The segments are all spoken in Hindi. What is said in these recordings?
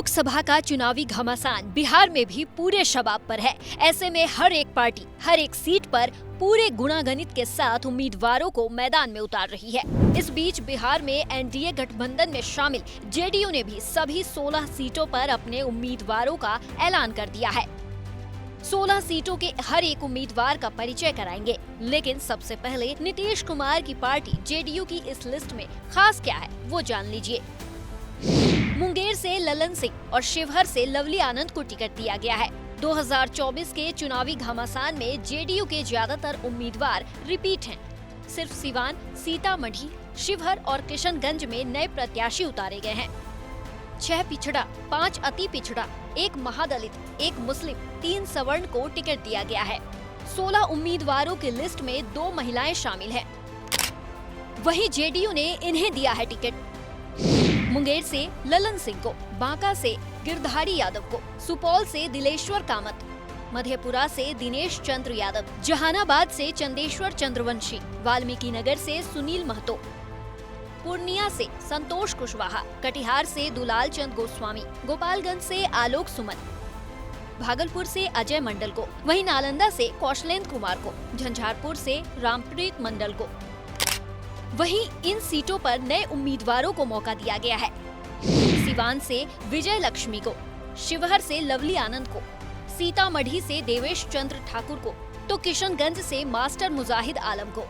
लोकसभा का चुनावी घमासान बिहार में भी पूरे शबाब पर है। ऐसे में हर एक पार्टी हर एक सीट पर पूरे गुणागणित के साथ उम्मीदवारों को मैदान में उतार रही है। इस बीच बिहार में एनडीए गठबंधन में शामिल जेडीयू ने भी सभी 16 सीटों पर अपने उम्मीदवारों का ऐलान कर दिया है। 16 सीटों के हर एक उम्मीदवार का परिचय कराएंगे, लेकिन सबसे पहले नीतीश कुमार की पार्टी जेडीयू की इस लिस्ट में खास क्या है वो जान लीजिए। मुंगेर से ललन सिंह और शिवहर से लवली आनंद को टिकट दिया गया है। 2024 के चुनावी घमासान में जेडीयू के ज्यादातर उम्मीदवार रिपीट हैं। सिर्फ सिवान, सीतामढ़ी, शिवहर और किशनगंज में नए प्रत्याशी उतारे गए हैं। 6 पिछड़ा, 5 अति पिछड़ा, 1 महादलित, 1 मुस्लिम, 3 सवर्ण को टिकट दिया गया है। 16 उम्मीदवारों की लिस्ट में 2 महिलाएं शामिल हैं। वहीं जेडीयू ने इन्हें दिया है टिकट। मुंगेर से ललन सिंह को, बांका से गिरधारी यादव को, सुपौल से दिलेश्वर कामत, मधेपुरा से दिनेश चंद्र यादव, जहानाबाद से चंदेश्वर चंद्रवंशी, वाल्मीकि नगर से सुनील महतो, पूर्णिया से संतोष कुशवाहा, कटिहार से दुलाल चंद गोस्वामी, गोपालगंज से आलोक सुमन, भागलपुर से अजय मंडल को, वहीं नालंदा से कौशलेंद्र कुमार को, झंझारपुर से रामप्रीत मंडल को। वहीं इन सीटों पर नए उम्मीदवारों को मौका दिया गया है। सिवान से विजय लक्ष्मी को, शिवहर से लवली आनंद को, सीतामढ़ी से देवेश चंद्र ठाकुर को, तो किशनगंज से मास्टर मुजाहिद आलम को।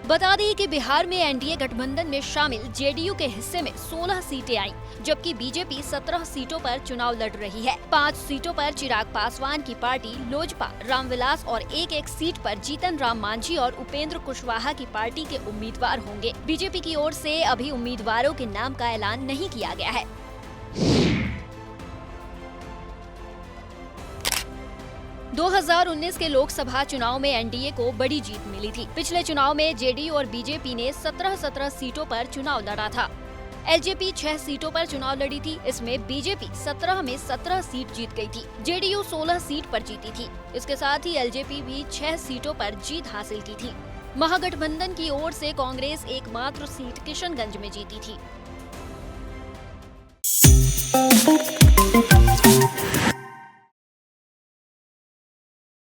बता दें कि बिहार में एनडीए गठबंधन में शामिल जेडीयू के हिस्से में 16 सीटें आईं, जबकि बीजेपी 17 सीटों पर चुनाव लड़ रही है। 5 सीटों पर चिराग पासवान की पार्टी लोजपा, रामविलास और एक सीट पर जीतन राम मांझी और उपेंद्र कुशवाहा की पार्टी के उम्मीदवार होंगे। बीजेपी की ओर से अभी उम्मीदवारों के नाम का ऐलान नहीं किया गया है। 2019 के लोकसभा चुनाव में एनडीए को बड़ी जीत मिली थी। पिछले चुनाव में जेडीयू और बीजेपी ने 17 सीटों पर चुनाव लड़ा था। एलजेपी 6 सीटों पर चुनाव लड़ी थी। इसमें बीजेपी 17 में 17 सीट जीत गई थी। जेडीयू 16 सीट पर जीती थी। इसके साथ ही एलजेपी भी 6 सीटों पर जीत हासिल की थी। महागठबंधन की ओर से कांग्रेस एकमात्र सीट किशनगंज में जीती थी।